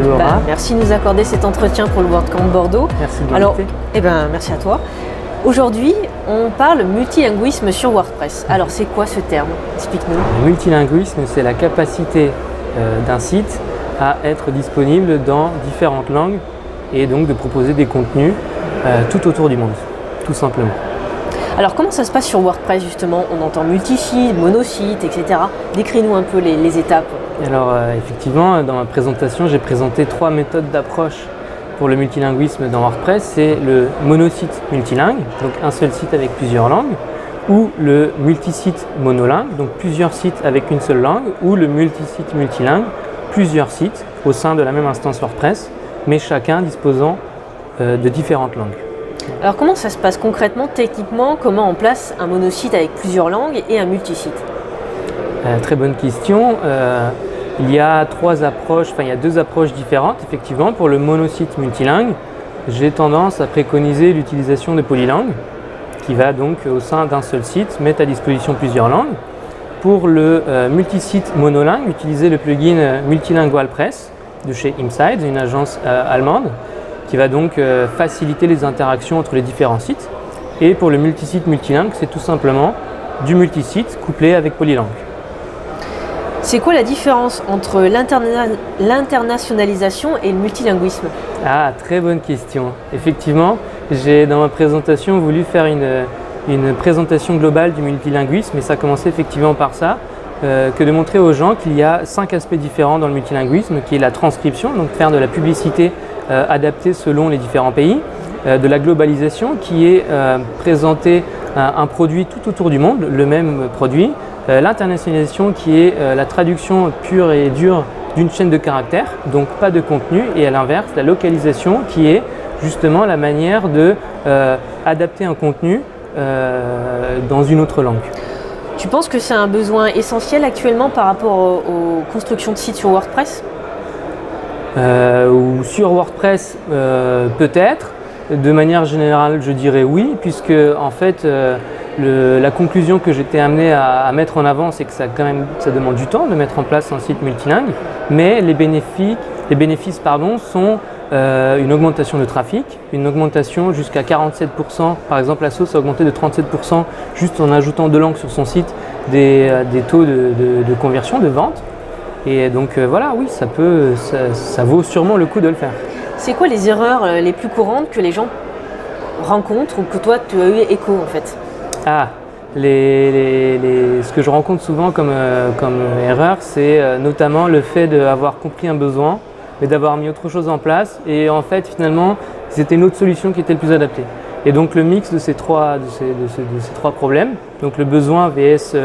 Laura. Merci de nous accorder cet entretien pour le WordCamp Bordeaux. Merci de Alors, m'inviter. merci à toi. Aujourd'hui, on parle multilinguisme sur WordPress. Alors, c'est quoi ce terme? Explique-nous. Le multilinguisme, c'est la capacité d'un site à être disponible dans différentes langues et donc de proposer des contenus tout autour du monde, tout simplement. Alors, comment ça se passe sur WordPress justement? On entend multisite, monosite, etc. Décris-nous un peu les étapes. Alors, effectivement, dans ma présentation, j'ai présenté 3 méthodes d'approche pour le multilinguisme dans WordPress. C'est le monosite multilingue, donc un seul site avec plusieurs langues, ou le multisite monolingue, donc plusieurs sites avec une seule langue, ou le multisite multilingue, plusieurs sites au sein de la même instance WordPress, mais chacun disposant de différentes langues. Alors, comment ça se passe concrètement, techniquement? Comment on place un monosite avec plusieurs langues et un multisite? Très bonne question. Il y a 2 approches différentes. Effectivement, pour le monosite multilingue, j'ai tendance à préconiser l'utilisation de polylangue, qui va donc au sein d'un seul site mettre à disposition plusieurs langues. Pour le multisite monolingue, utiliser le plugin Multilingual Press de chez Imside, une agence allemande, qui va donc faciliter les interactions entre les différents sites. Et pour le multisite multilingue, c'est tout simplement du multisite couplé avec polylangue. C'est quoi la différence entre l'internationalisation et le multilinguisme? Ah, très bonne question. Effectivement, j'ai dans ma présentation voulu faire une présentation globale du multilinguisme, et ça a commencé effectivement par ça, que de montrer aux gens qu'il y a 5 aspects différents dans le multilinguisme, qui est la transcription, donc faire de la publicité adaptée selon les différents pays, de la globalisation, qui est présenter un produit tout autour du monde, le même produit, l'internationalisation, qui est la traduction pure et dure d'une chaîne de caractères, donc pas de contenu, et à l'inverse, la localisation, qui est justement la manière de adapter un contenu dans une autre langue. Tu penses que c'est un besoin essentiel actuellement par rapport aux constructions de sites sur WordPress? Ou sur WordPress, peut-être. De manière générale, je dirais oui, puisque en fait, la conclusion que j'étais amené à mettre en avant, c'est que ça demande du temps de mettre en place un site multilingue, mais les bénéfices sont une augmentation de trafic, une augmentation jusqu'à 47%. Par exemple, la sauce a augmenté de 37% juste en ajoutant 2 langues sur son site, des taux de conversion, de vente. Et donc voilà, oui, ça vaut sûrement le coup de le faire. C'est quoi les erreurs les plus courantes que les gens rencontrent ou que toi tu as eu écho en fait? Ce que je rencontre souvent comme erreur, c'est notamment le fait d'avoir compris un besoin, mais d'avoir mis autre chose en place, et en fait finalement c'était une autre solution qui était le plus adaptée. Et donc le mix de ces trois problèmes, donc le besoin vs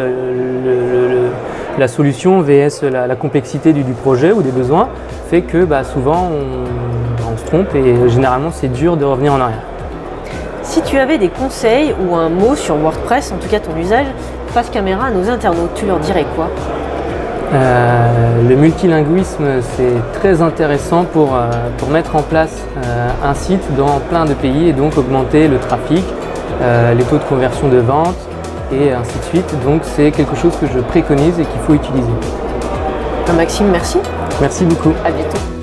la solution vs la complexité du projet ou des besoins, fait que souvent on se trompe, et généralement c'est dur de revenir en arrière. Si tu avais des conseils ou un mot sur WordPress, en tout cas ton usage, face caméra à nos internautes, tu leur dirais quoi? Le multilinguisme, c'est très intéressant pour mettre en place un site dans plein de pays et donc augmenter le trafic, les taux de conversion de vente et ainsi de suite. Donc c'est quelque chose que je préconise et qu'il faut utiliser. Maxime, merci. Merci beaucoup. À bientôt.